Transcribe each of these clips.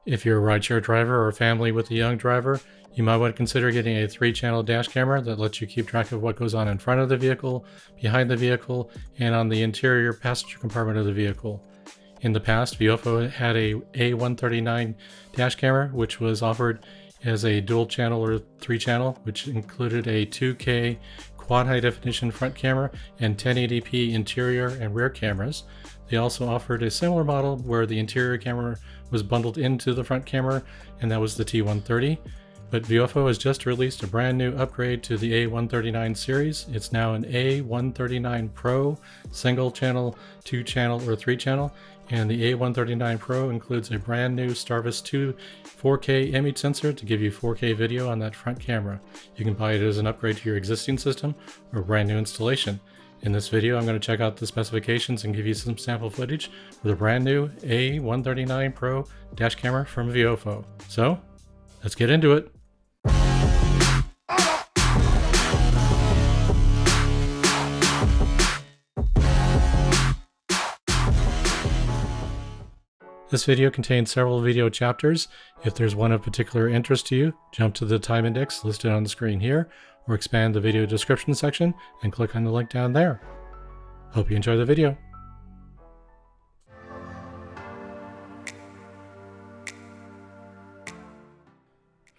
If you're a rideshare driver or a family with a young driver, you might want to consider getting a 3-channel dash camera that lets you keep track of what goes on in front of the vehicle, behind the vehicle, and on the interior passenger compartment of the vehicle. In the past, VIOFO had a A139 dash camera, which was offered as a dual channel or 3-channel, which included a 2K quad high definition front camera and 1080p interior and rear cameras. They also offered a similar model where the interior camera was bundled into the front camera, and that was the T130. But VIOFO has just released a brand new upgrade to the A139 series. It's now an A139 Pro, single channel, 2-channel, or 3-channel. And the A139 Pro includes a brand new STARVIS 2 4K image sensor to give you 4K video on that front camera. You can buy it as an upgrade to your existing system or a brand new installation. In this video, I'm going to check out the specifications and give you some sample footage for the brand new A139 Pro dash camera from VIOFO. So, let's get into it. This video contains several video chapters. If there's one of particular interest to you, jump to the time index listed on the screen here, or expand the video description section and click on the link down there. Hope you enjoy the video.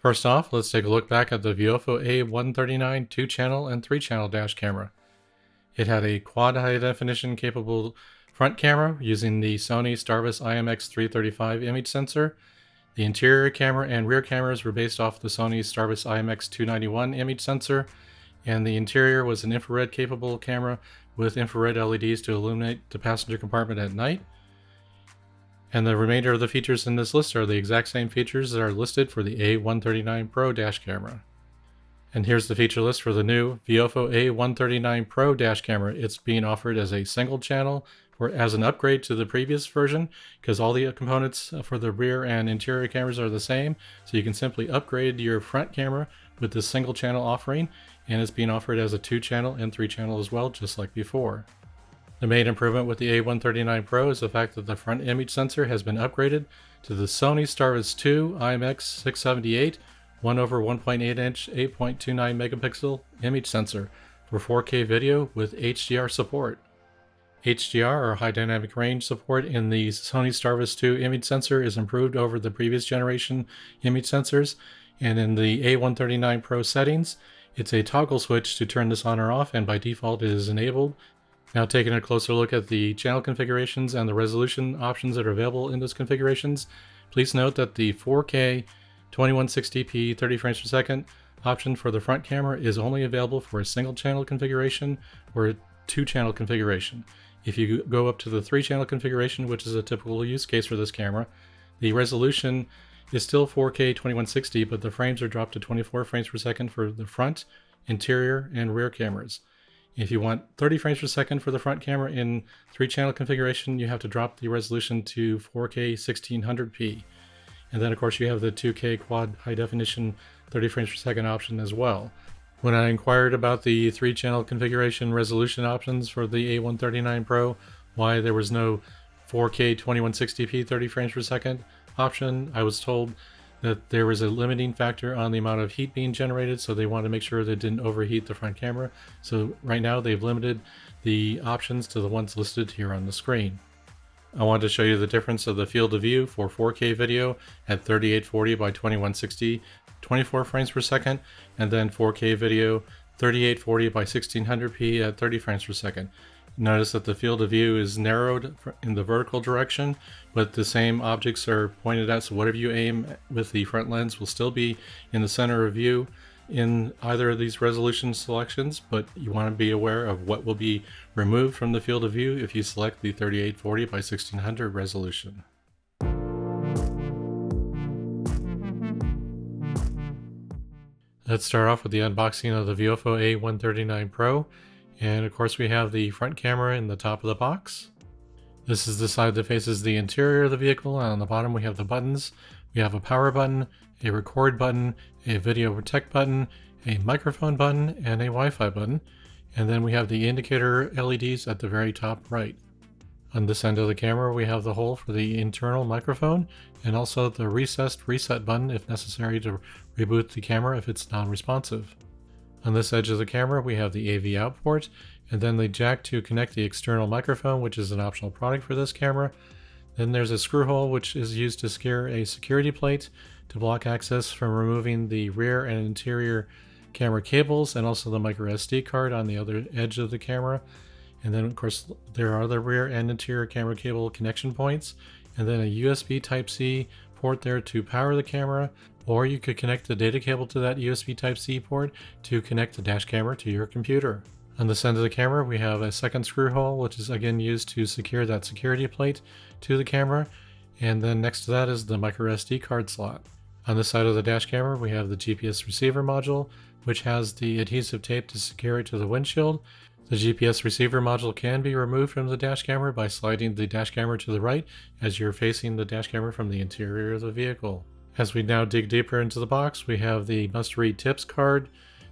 First off, let's take a look back at the VIOFO A139 2-channel and 3-channel dash camera. It had a quad high definition capable front camera using the Sony STARVIS IMX678 image sensor. The interior camera and rear cameras were based off the Sony STARVIS IMX291 image sensor, and the interior was an infrared capable camera with infrared LEDs to illuminate the passenger compartment at night. And the remainder of the features in this list are the exact same features that are listed for the A139 Pro dash camera. And here's the feature list for the new VIOFO A139 Pro dash camera. It's being offered as a single channel or as an upgrade to the previous version, because all the components for the rear and interior cameras are the same. So you can simply upgrade your front camera with this single channel offering, and it's being offered as a 2-channel and 3-channel as well, just like before. The main improvement with the A139 Pro is the fact that the front image sensor has been upgraded to the Sony STARVIS 2 IMX678 1/1.8 inch 8.29 megapixel image sensor for 4K video with HDR support. HDR, or high dynamic range support, in the Sony STARVIS 2 image sensor is improved over the previous generation image sensors, and in the A139 Pro settings, it's a toggle switch to turn this on or off, and by default it is enabled. Now, taking a closer look at the channel configurations and the resolution options that are available in those configurations, please note that the 4K 2160p 30 frames per second option for the front camera is only available for a single channel configuration or a 2-channel configuration. If you go up to the 3-channel configuration, which is a typical use case for this camera, the resolution is still 4K 2160, but the frames are dropped to 24 frames per second for the front, interior, and rear cameras. If you want 30 frames per second for the front camera in 3-channel configuration, you have to drop the resolution to 4K 1600p. And then, of course, you have the 2K quad high definition 30 frames per second option as well. When I inquired about the 3-channel configuration resolution options for the A139 Pro, why there was no 4K 2160p 30 frames per second option, I was told that there was a limiting factor on the amount of heat being generated, so they wanted to make sure they didn't overheat the front camera. So right now they've limited the options to the ones listed here on the screen. I wanted to show you the difference of the field of view for 4K video at 3840 by 2160, 24 frames per second, and then 4K video 3840 by 1600p at 30 frames per second. Notice that the field of view is narrowed in the vertical direction, but the same objects are pointed at, so whatever you aim with the front lens will still be in the center of view in either of these resolution selections, but you want to be aware of what will be removed from the field of view if you select the 3840 by 1600 resolution. Let's start off with the unboxing of the VIOFO A139 Pro. And of course we have the front camera in the top of the box. This is the side that faces the interior of the vehicle, and on the bottom we have the buttons. We have a power button, a record button, a video protect button, a microphone button, and a Wi-Fi button. And then we have the indicator LEDs at the very top right. On this end of the camera, we have the hole for the internal microphone and also the recessed reset button if necessary to reboot the camera if it's non-responsive. On this edge of the camera, we have the AV out port and then the jack to connect the external microphone, which is an optional product for this camera. Then there's a screw hole which is used to secure a security plate to block access from removing the rear and interior camera cables and also the micro SD card on the other edge of the camera. And then of course there are the rear and interior camera cable connection points and then a USB Type-C port there to power the camera, or you could connect the data cable to that USB Type-C port to connect the dash camera to your computer. On this end of the camera, we have a second screw hole, which is again used to secure that security plate to the camera. And then next to that is the micro SD card slot. On this side of the dash camera, we have the GPS receiver module, which has the adhesive tape to secure it to the windshield. The GPS receiver module can be removed from the dash camera by sliding the dash camera to the right as you're facing the dash camera from the interior of the vehicle. As we now dig deeper into the box, we have the must-read tips card,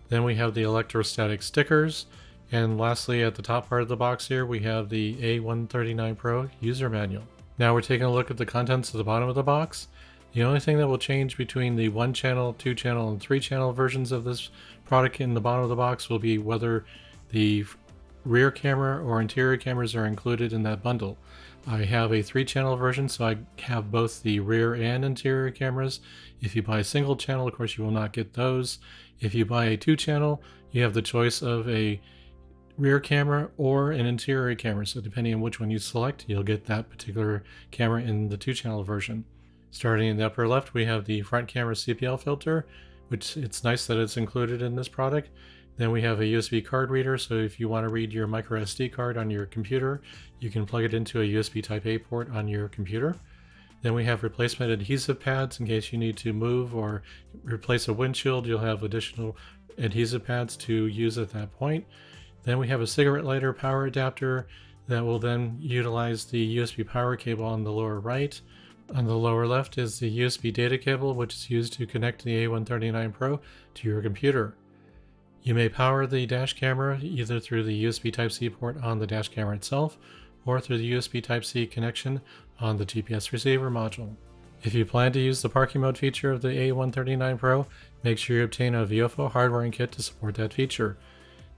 then we have the electrostatic stickers, and lastly, at the top part of the box here, we have the A139 Pro user manual. Now we're taking a look at the contents of the bottom of the box. The only thing that will change between the 1-channel, 2-channel, and 3-channel versions of this product in the bottom of the box will be whether the rear camera or interior cameras are included in that bundle. I have a 3-channel version, so I have both the rear and interior cameras. If you buy a single channel, of course, you will not get those. If you buy a 2-channel, you have the choice of a rear camera or an interior camera, so depending on which one you select, you'll get that particular camera in the 2-channel version. Starting in the upper left, we have the front camera CPL filter, which it's nice that it's included in this product. Then we have a USB card reader, so if you want to read your micro SD card on your computer, you can plug it into a USB Type-A port on your computer. Then we have replacement adhesive pads in case you need to move or replace a windshield. You'll have additional adhesive pads to use at that point. Then we have a cigarette lighter power adapter that will then utilize the USB power cable on the lower right. On the lower left is the USB data cable, which is used to connect the A139 Pro to your computer. You may power the dash camera either through the USB Type-C port on the dash camera itself or through the USB Type-C connection on the GPS receiver module. If you plan to use the parking mode feature of the A139 Pro, make sure you obtain a VIOFO hardwiring kit to support that feature.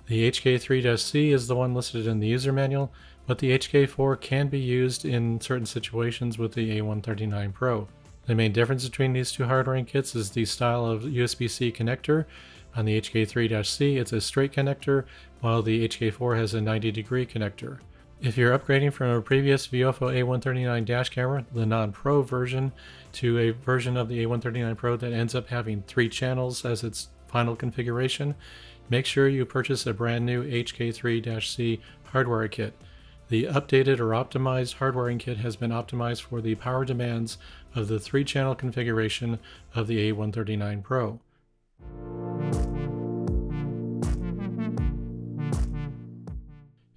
The HK3-C is the one listed in the user manual, but the HK4 can be used in certain situations with the A139 Pro. The main difference between these two hardwiring kits is the style of USB-C connector. On the HK3-C, it's a straight connector, while the HK4 has a 90-degree connector. If you're upgrading from a previous VIOFO A139 dash camera, the non-Pro version, to a version of the A139 Pro that ends up having 3 channels as its final configuration, make sure you purchase a brand new HK3-C hardware kit. The updated or optimized hardwiring kit has been optimized for the power demands of the 3-channel configuration of the A139 Pro.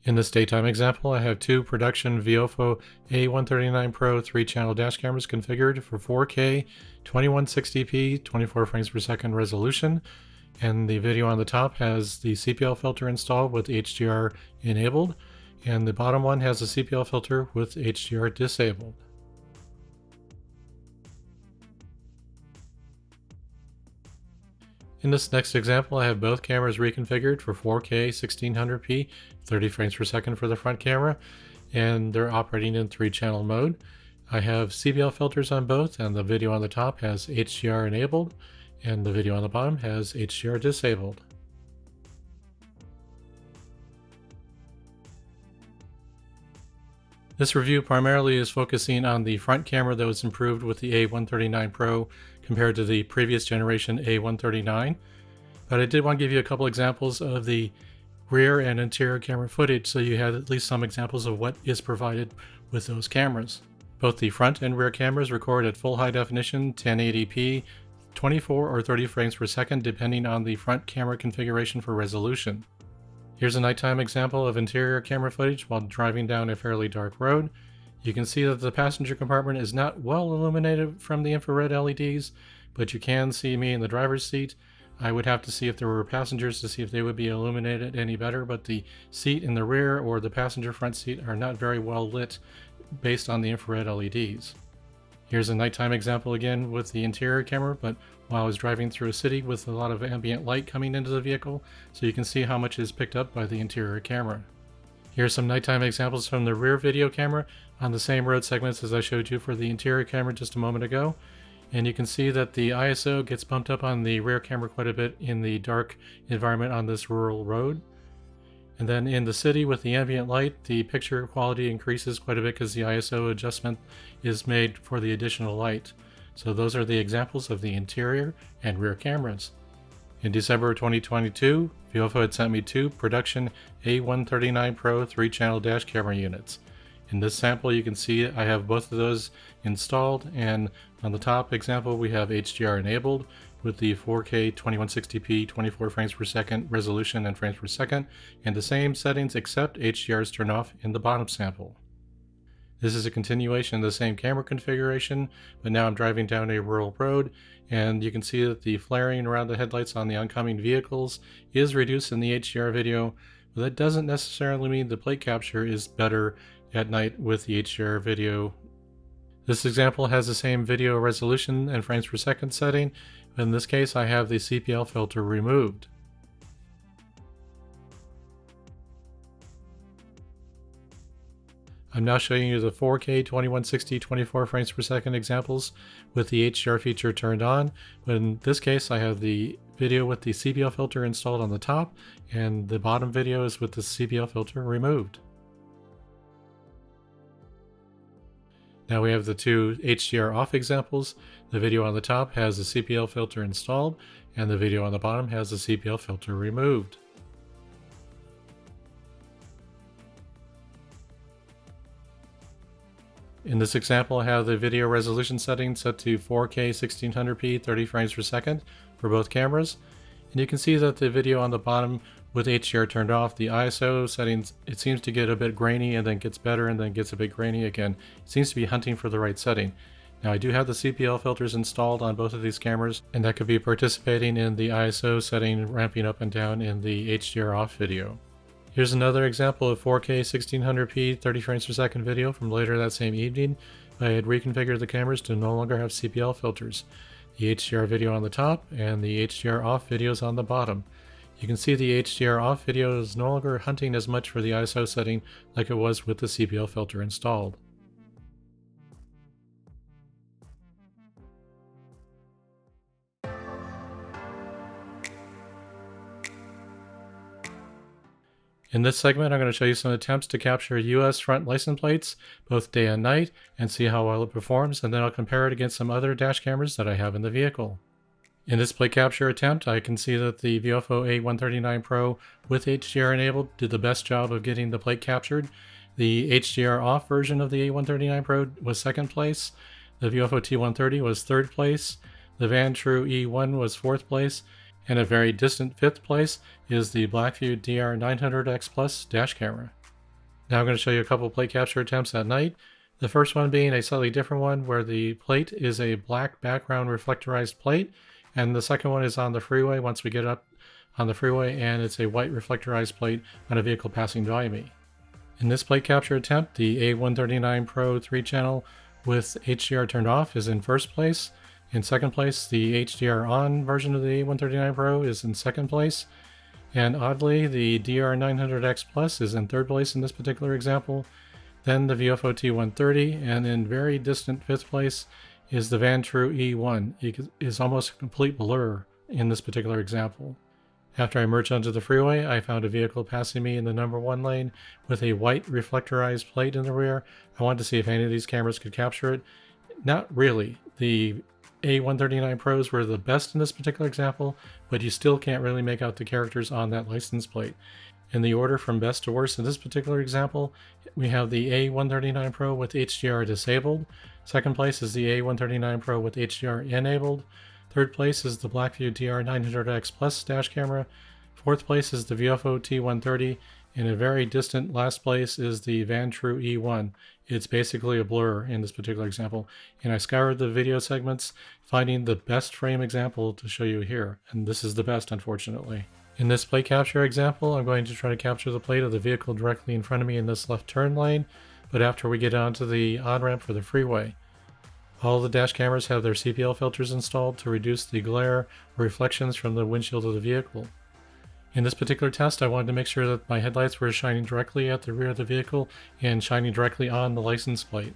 In this daytime example, I have 2 production VIOFO A139 Pro 3-channel dash cameras configured for 4K 2160p 24 frames per second resolution, and the video on the top has the CPL filter installed with HDR enabled, and the bottom one has a CPL filter with HDR disabled. In this next example, I have both cameras reconfigured for 4K 1600p 30 frames per second for the front camera, and they're operating in 3-channel mode. I have CPL filters on both, and the video on the top has HDR enabled, and the video on the bottom has HDR disabled. This review primarily is focusing on the front camera that was improved with the A139 Pro compared to the previous generation A139, but I did want to give you a couple examples of the rear and interior camera footage so you had at least some examples of what is provided with those cameras. Both the front and rear cameras record at full high definition 1080p, 24 or 30 frames per second depending on the front camera configuration for resolution. Here's a nighttime example of interior camera footage while driving down a fairly dark road. You can see that the passenger compartment is not well illuminated from the infrared LEDs, but you can see me in the driver's seat. I would have to see if there were passengers to see if they would be illuminated any better, but the seat in the rear or the passenger front seat are not very well lit based on the infrared LEDs. Here's a nighttime example again with the interior camera, but while I was driving through a city with a lot of ambient light coming into the vehicle, so you can see how much is picked up by the interior camera. Here's some nighttime examples from the rear video camera on the same road segments as I showed you for the interior camera just a moment ago. And you can see that the ISO gets bumped up on the rear camera quite a bit in the dark environment on this rural road. And then in the city with the ambient light, the picture quality increases quite a bit because the ISO adjustment is made for the additional light. So those are the examples of the interior and rear cameras. In December 2022, VIOFO had sent me two production A139 Pro 3-channel dash camera units. In this sample you can see I have both of those installed, and on the top example we have HDR enabled with the 4K 2160p 24 frames per second resolution and frames per second, and the same settings except HDR is turned off in the bottom sample. This is a continuation of the same camera configuration, but now I'm driving down a rural road, and you can see that the flaring around the headlights on the oncoming vehicles is reduced in the HDR video, but that doesn't necessarily mean the plate capture is better at night with the HDR video. This example has the same video resolution and frames per second setting, but in this case I have the CPL filter removed. I'm now showing you the 4K 2160 24 frames per second examples with the HDR feature turned on, but in this case I have the video with the CPL filter installed on the top, and the bottom video is with the CPL filter removed. Now we have the two HDR off examples. The video on the top has the CPL filter installed, and the video on the bottom has the CPL filter removed. In this example, I have the video resolution setting set to 4K 1600p 30 frames per second for both cameras. And you can see that the video on the bottom with HDR turned off, the ISO settings, it seems to get a bit grainy and then gets better and then gets a bit grainy again. It seems to be hunting for the right setting. Now I do have the CPL filters installed on both of these cameras, and that could be participating in the ISO setting ramping up and down in the HDR off video. Here's another example of 4K 1600p 30 frames per second video from later that same evening. I had reconfigured the cameras to no longer have CPL filters. The HDR video on the top and the HDR off videos on the bottom. You can see the HDR off video is no longer hunting as much for the ISO setting like it was with the CPL filter installed. In this segment, I'm going to show you some attempts to capture US front license plates, both day and night, and see how well it performs, and then I'll compare it against some other dash cameras that I have in the vehicle. In this plate capture attempt, I can see that the VIOFO A139 Pro with HDR enabled did the best job of getting the plate captured. The HDR off version of the A139 Pro was second place. The VIOFO T130 was third place. The Vantrue E1 was fourth place. And a very distant fifth place is the Blackview DR900X Plus dash camera. Now I'm going to show you a couple plate capture attempts at night. The first one being a slightly different one where the plate is a black background reflectorized plate, and the second one is on the freeway once we get up on the freeway, and it's a white reflectorized plate on a vehicle passing by me. In this plate capture attempt, the A139 Pro 3-channel with HDR turned off is in first place. In second place, the HDR on version of the A139 Pro is in second place. And oddly, the DR900X Plus is in third place in this particular example. Then the VIOFO T130, and in very distant fifth place is the Vantrue E1. It is almost a complete blur in this particular example. After I merged onto the freeway, I found a vehicle passing me in the number 1 lane with a white reflectorized plate in the rear. I wanted to see if any of these cameras could capture it. Not really. The A139 Pros were the best in this particular example, but you still can't really make out the characters on that license plate. In the order from best to worst in this particular example, we have the A139 Pro with HDR disabled. Second place is the A139 Pro with HDR enabled. Third place is the Blackview DR900X Plus dash camera. Fourth place is the VIOFO T130. In a very distant last place is the Vantrue E1. It's basically a blur in this particular example, and I scoured the video segments, finding the best frame example to show you here, and this is the best, unfortunately. In this plate capture example, I'm going to try to capture the plate of the vehicle directly in front of me in this left turn lane, but after we get onto the on-ramp for the freeway. All the dash cameras have their CPL filters installed to reduce the glare or reflections from the windshield of the vehicle. In this particular test, I wanted to make sure that my headlights were shining directly at the rear of the vehicle and shining directly on the license plate.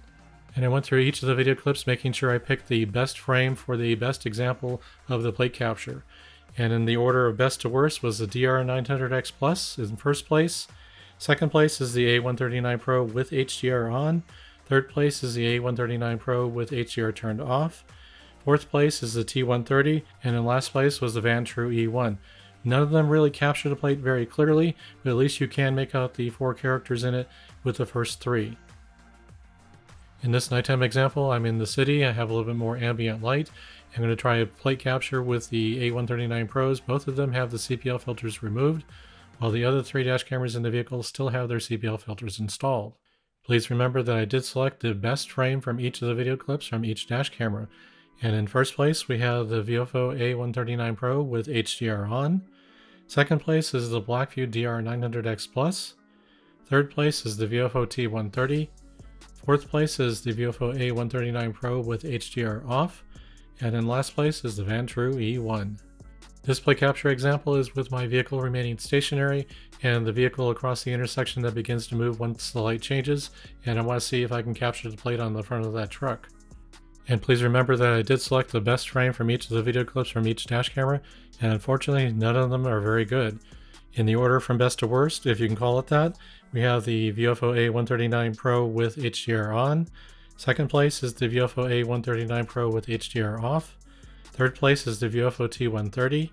And I went through each of the video clips making sure I picked the best frame for the best example of the plate capture. And in the order of best to worst was the DR900X Plus in first place. Second place is the A139 Pro with HDR on. Third place is the A139 Pro with HDR turned off. Fourth place is the T130, and in last place was the Vantrue E1. None of them really capture the plate very clearly, but at least you can make out the 4 characters in it with the first 3. In this nighttime example, I'm in the city. I have a little bit more ambient light. I'm going to try a plate capture with the A139 Pros. Both of them have the CPL filters removed, while the other 3 dash cameras in the vehicle still have their CPL filters installed. Please remember that I did select the best frame from each of the video clips from each dash camera. And in first place, we have the VIOFO A139 Pro with HDR on. Second place is the Blackview DR900X Plus. Third place is the VIOFO T130. Fourth place is the VIOFO A139 Pro with HDR off. And in last place is the Vantrue E1. This plate capture example is with my vehicle remaining stationary and the vehicle across the intersection that begins to move once the light changes, and I want to see if I can capture the plate on the front of that truck. And please remember that I did select the best frame from each of the video clips from each dash camera, and unfortunately none of them are very good. In the order from best to worst, if you can call it that, we have the VIOFO A139 Pro with HDR on. Second place is the VIOFO A139 Pro with HDR off. Third place is the VIOFO T130.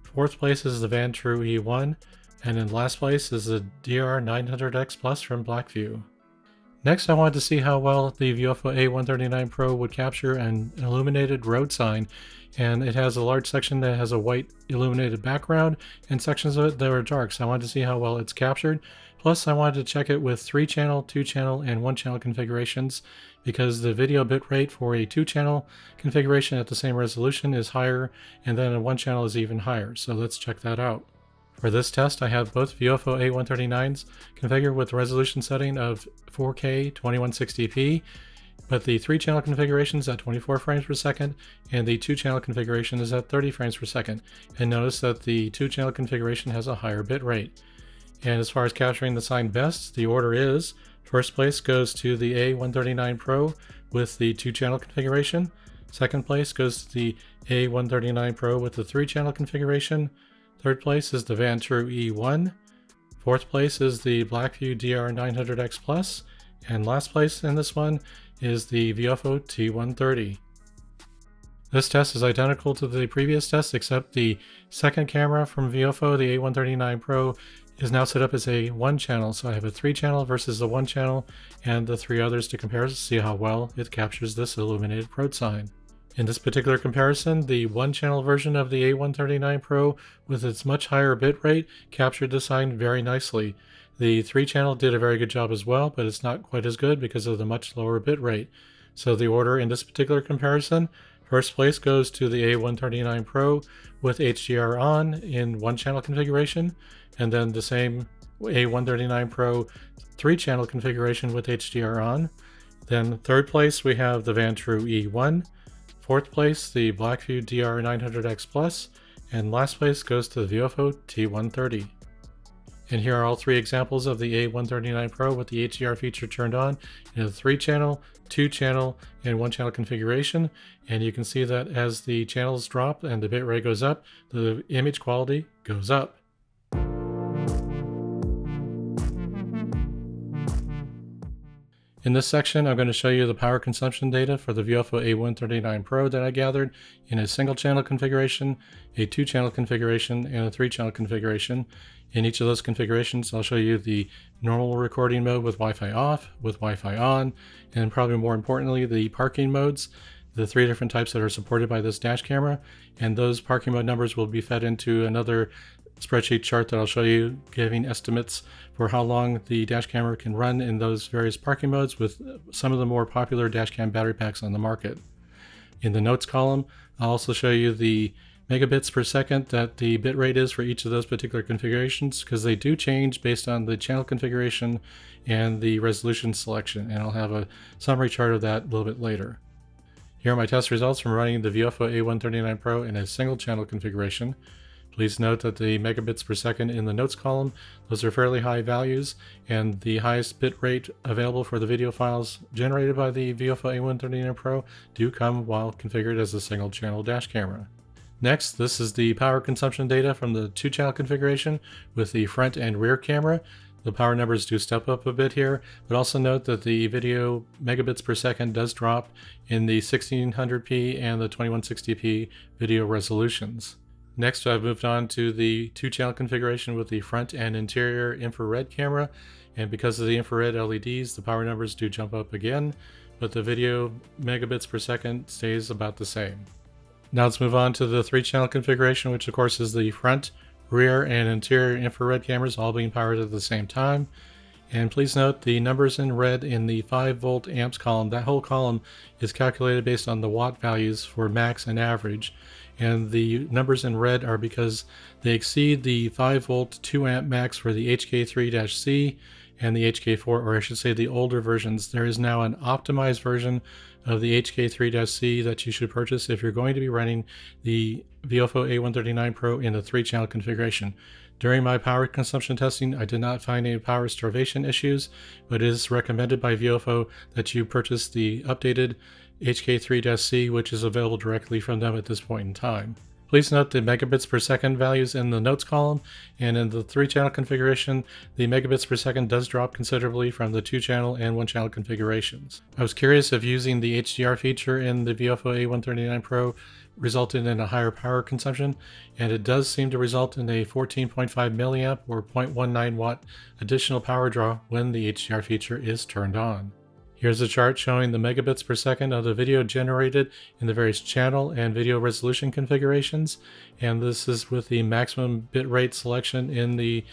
Fourth place is the Vantrue E1. And in last place is the DR900X Plus from Blackview. Next, I wanted to see how well the VIOFO A139 Pro would capture an illuminated road sign, and it has a large section that has a white illuminated background and sections of it that are dark, so I wanted to see how well it's captured. Plus, I wanted to check it with 3-channel, 2-channel, and 1-channel configurations, because the video bitrate for a 2-channel configuration at the same resolution is higher, and then a 1-channel is even higher, so let's check that out. For this test, I have both VIOFO A139s configured with resolution setting of 4K 2160p, but the 3-channel configuration is at 24 frames per second, and the 2-channel configuration is at 30 frames per second. And notice that the 2-channel configuration has a higher bit rate. And as far as capturing the sign best, the order is: first place goes to the A139 Pro with the 2-channel configuration. Second place goes to the A139 Pro with the 3-channel configuration. Third place is the Vantrue E1. Fourth place is the Blackview DR900X Plus. And last place in this one is the VIOFO T130. This test is identical to the previous test, except the second camera from VIOFO, the A139 Pro, is now set up as a 1-channel. So I have a 3-channel versus a 1-channel, and the 3 others to compare to see how well it captures this illuminated road sign. In this particular comparison, the 1-channel version of the A139 Pro with its much higher bitrate captured the sign very nicely. The 3-channel did a very good job as well, but it's not quite as good because of the much lower bitrate. So the order in this particular comparison: first place goes to the A139 Pro with HDR on in 1-channel configuration, and then the same A139 Pro 3-channel configuration with HDR on. Then third place we have the Vantrue E1. Fourth place, the Blackview DR900X Plus, and last place goes to the VIOFO T130. And here are all 3 examples of the A139 Pro with the HDR feature turned on in a 3-channel, 2-channel, and 1-channel configuration. And you can see that as the channels drop and the bitrate goes up, the image quality goes up. In this section, I'm going to show you the power consumption data for the VIOFO A139 Pro that I gathered in a single-channel configuration, a 2-channel configuration, and a 3-channel configuration. In each of those configurations, I'll show you the normal recording mode with Wi-Fi off, with Wi-Fi on, and probably more importantly, the parking modes, the 3 different types that are supported by this dash camera. And those parking mode numbers will be fed into another spreadsheet chart that I'll show you, giving estimates for how long the dash camera can run in those various parking modes with some of the more popular dash cam battery packs on the market. In the notes column, I'll also show you the megabits per second that the bit rate is for each of those particular configurations, because they do change based on the channel configuration and the resolution selection, and I'll have a summary chart of that a little bit later. Here are my test results from running the VIOFO A139 Pro in a single channel configuration. Please note that the megabits per second in the notes column, those are fairly high values, and the highest bit rate available for the video files generated by the VIOFO A139 Pro do come while configured as a single channel dash camera. Next, this is the power consumption data from the 2-channel configuration with the front and rear camera. The power numbers do step up a bit here, but also note that the video megabits per second does drop in the 1600p and the 2160p video resolutions. Next, I've moved on to the 2-channel configuration with the front and interior infrared camera, and because of the infrared LEDs, the power numbers do jump up again, but the video megabits per second stays about the same. Now let's move on to the 3-channel configuration, which of course is the front, rear, and interior infrared cameras all being powered at the same time. And please note the numbers in red in the 5-volt amps column. That whole column is calculated based on the watt values for max and average. And the numbers in red are because they exceed the 5-volt 2-amp max for the HK3-C and the HK4, or I should say the older versions. There is now an optimized version of the HK3-C that you should purchase if you're going to be running the VIOFO A139 Pro in the 3-channel configuration. During my power consumption testing, I did not find any power starvation issues, but it is recommended by VIOFO that you purchase the updated HK3-C, which is available directly from them at this point in time. Please note the megabits per second values in the notes column, and in the 3-channel configuration, the megabits per second does drop considerably from the 2-channel and 1-channel configurations. I was curious if using the HDR feature in the VIOFO A139 Pro resulted in a higher power consumption, and it does seem to result in a 14.5 milliamp or 0.19 watt additional power draw when the HDR feature is turned on. Here's a chart showing the megabits per second of the video generated in the various channel and video resolution configurations, and this is with the maximum bitrate selection in the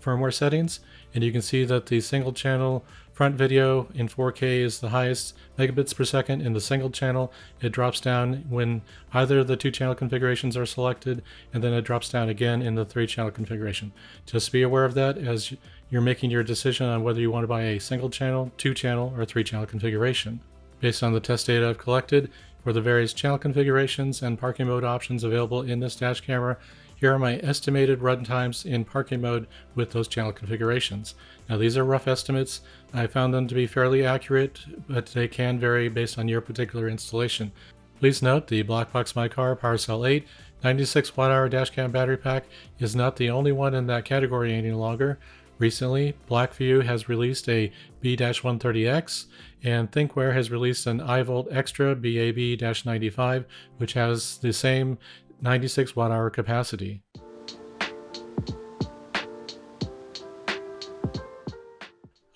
firmware settings. And you can see that the single channel front video in 4K is the highest megabits per second in the single channel. It drops down when either of the 2-channel configurations are selected, and then it drops down again in the 3-channel configuration. Just be aware of that as you're making your decision on whether you want to buy a single channel, 2-channel, or 3-channel configuration. Based on the test data I've collected for the various channel configurations and parking mode options available in this dash camera, here are my estimated run times in parking mode with those channel configurations. Now these are rough estimates. I found them to be fairly accurate, but they can vary based on your particular installation. Please note the Blackbox My Car PowerCell 8 96 Wh dashcam battery pack is not the only one in that category any longer. Recently, Blackview has released a B-130X, and Thinkware has released an iVolt Extra BAB-95, which has the same 96 Wh capacity.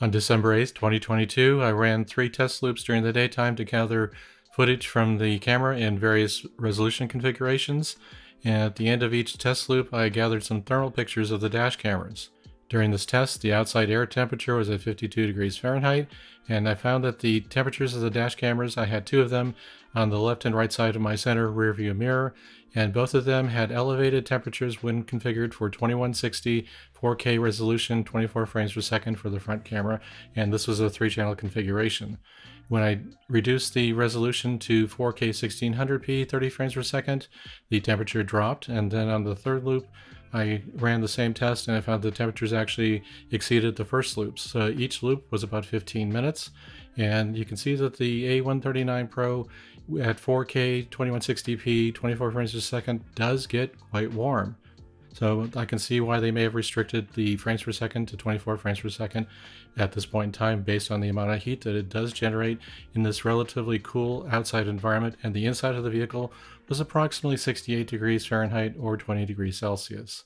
On December 8th, 2022, I ran 3 test loops during the daytime to gather footage from the camera in various resolution configurations, and at the end of each test loop, I gathered some thermal pictures of the dash cameras. During this test, the outside air temperature was at 52 degrees Fahrenheit, and I found that the temperatures of the dash cameras, I had 2 of them on the left and right side of my center rear view mirror, and both of them had elevated temperatures when configured for 2160 4K resolution, 24 frames per second for the front camera, and this was a 3-channel configuration. When I reduced the resolution to 4K 1600p 30 frames per second, the temperature dropped, and then on the third loop, I ran the same test and I found the temperatures actually exceeded the first loops. So each loop was about 15 minutes, and you can see that the A139 Pro at 4K 2160p 24 frames per second does get quite warm. So I can see why they may have restricted the frames per second to 24 frames per second at this point in time based on the amount of heat that it does generate in this relatively cool outside environment, and the inside of the vehicle was approximately 68 degrees Fahrenheit or 20 degrees Celsius.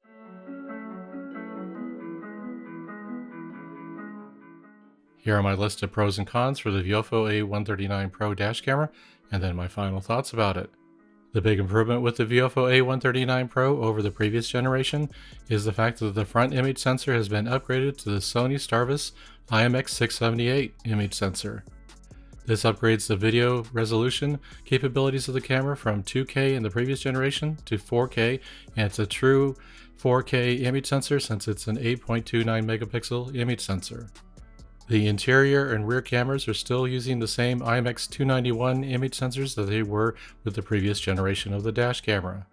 Here are my list of pros and cons for the VIOFO A139 Pro dash camera, and then my final thoughts about it. The big improvement with the VIOFO A139 Pro over the previous generation is the fact that the front image sensor has been upgraded to the Sony STARVIS IMX678 image sensor. This upgrades the video resolution capabilities of the camera from 2K in the previous generation to 4K, and it's a true 4K image sensor since it's an 8.29 megapixel image sensor. The interior and rear cameras are still using the same IMX291 image sensors that they were with the previous generation of the dash camera.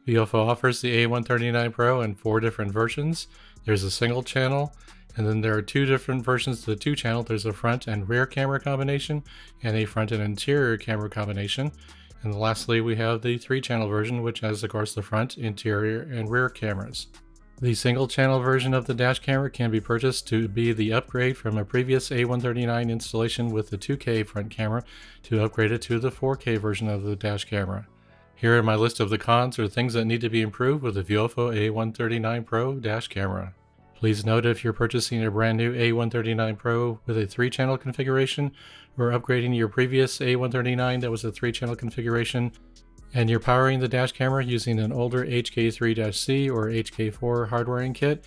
VIOFO offers the A139 Pro in 4 different versions. There's a single channel, and then there are 2 different versions of the 2 channel. There's a front and rear camera combination and a front and interior camera combination. And lastly, we have the 3 channel version, which has of course the front, interior, and rear cameras. The single channel version of the dash camera can be purchased to be the upgrade from a previous A139 installation with the 2K front camera to upgrade it to the 4K version of the dash camera. Here are my list of the cons or things that need to be improved with the VIOFO A139 Pro dash camera. Please note if you're purchasing a brand new A139 Pro with a 3-channel configuration or upgrading your previous A139 that was a 3-channel configuration, and you're powering the dash camera using an older HK3-C or HK4 hardwiring kit,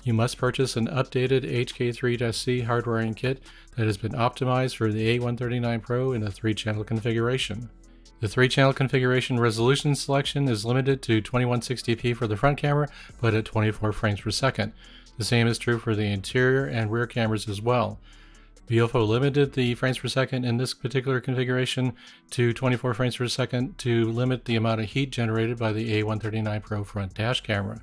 you must purchase an updated HK3-C hardwiring kit that has been optimized for the A139 Pro in a 3-channel configuration. The 3-channel configuration resolution selection is limited to 2160p for the front camera, but at 24 frames per second. The same is true for the interior and rear cameras as well. VIOFO limited the frames per second in this particular configuration to 24 frames per second to limit the amount of heat generated by the A139 Pro front dash camera.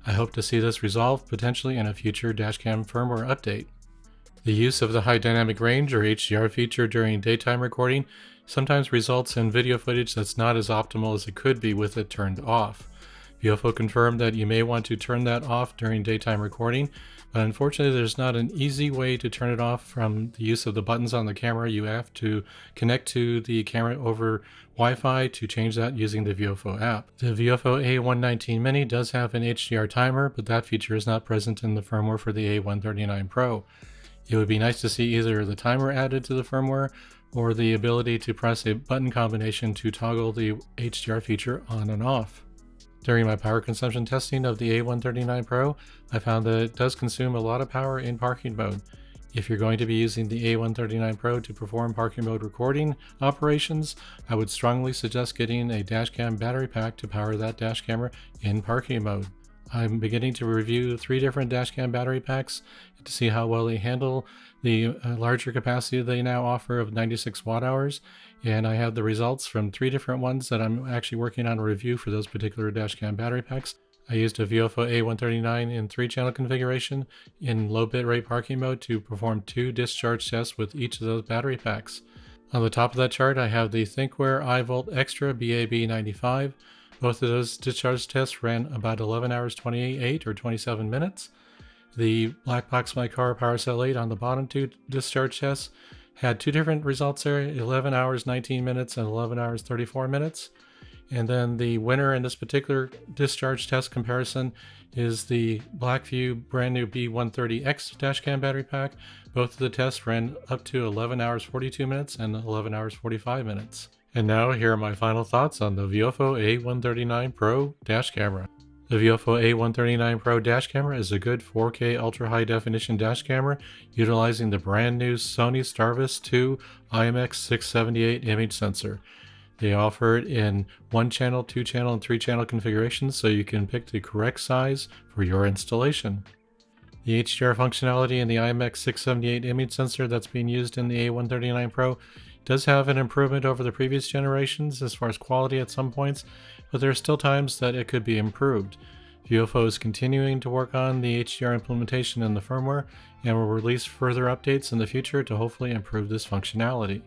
I hope to see this resolved potentially in a future dashcam firmware update. The use of the high dynamic range or HDR feature during daytime recording sometimes results in video footage that's not as optimal as it could be with it turned off. VIOFO confirmed that you may want to turn that off during daytime recording, but unfortunately there's not an easy way to turn it off from the use of the buttons on the camera. You have to connect to the camera over Wi-Fi to change that using the VIOFO app. The VIOFO A119 Mini does have an HDR timer, but that feature is not present in the firmware for the A139 Pro. It would be nice to see either the timer added to the firmware or the ability to press a button combination to toggle the HDR feature on and off. During my power consumption testing of the A139 Pro, I found that it does consume a lot of power in parking mode. If you're going to be using the A139 Pro to perform parking mode recording operations, I would strongly suggest getting a dashcam battery pack to power that dash camera in parking mode. I'm beginning to review 3 different dashcam battery packs to see how well they handle the larger capacity they now offer of 96 watt hours, and I have the results from 3 different ones that I'm actually working on a review for those particular dashcam battery packs. I used a VIOFO A139 in 3-channel configuration in low bitrate parking mode to perform 2 discharge tests with each of those battery packs. On the top of that chart I have the ThinkWare iVolt Extra BAB95. Both of those discharge tests ran about 11 hours 28 or 27 minutes. The Blackbox My Car PowerCell 8 on the bottom 2 discharge tests had 2 different results there, 11 hours 19 minutes and 11 hours 34 minutes. And then the winner in this particular discharge test comparison is the Blackview brand new B130X dashcam battery pack. Both of the tests ran up to 11 hours 42 minutes and 11 hours 45 minutes. And now here are my final thoughts on the VIOFO A139 Pro dash camera. The VIOFO A139 Pro dash camera is a good 4K ultra high definition dash camera utilizing the brand new Sony STARVIS 2 IMX678 image sensor. They offer it in 1-channel, 2-channel, and 3-channel configurations so you can pick the correct size for your installation. The HDR functionality in the IMX678 image sensor that's being used in the A139 Pro does have an improvement over the previous generations as far as quality at some points, but there are still times that it could be improved. VIOFO is continuing to work on the HDR implementation in the firmware and will release further updates in the future to hopefully improve this functionality.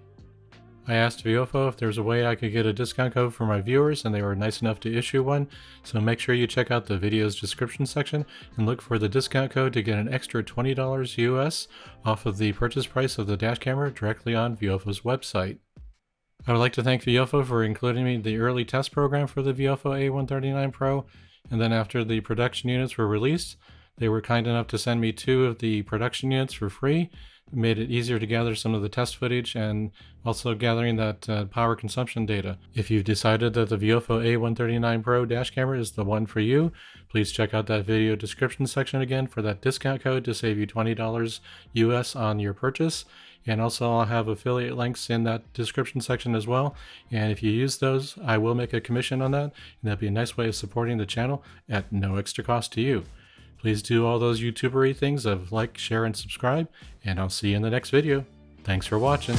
I asked VIOFO if there's a way I could get a discount code for my viewers, and they were nice enough to issue one, so make sure you check out the video's description section and look for the discount code to get an extra $20 US off of the purchase price of the dash camera directly on VIOFO's website. I would like to thank VIOFO for including me in the early test program for the VIOFO A139 Pro, and then after the production units were released, they were kind enough to send me 2 of the production units for free made it easier to gather some of the test footage and also gathering that power consumption data. If you've decided that the VIOFO A139 Pro dash camera is the one for you, please check out that video description section again for that discount code to save you $20 US on your purchase. And also I'll have affiliate links in that description section as well. And if you use those, I will make a commission on that. And that'd be a nice way of supporting the channel at no extra cost to you. Please do all those YouTubery things of like, share, and subscribe, and I'll see you in the next video. Thanks for watching.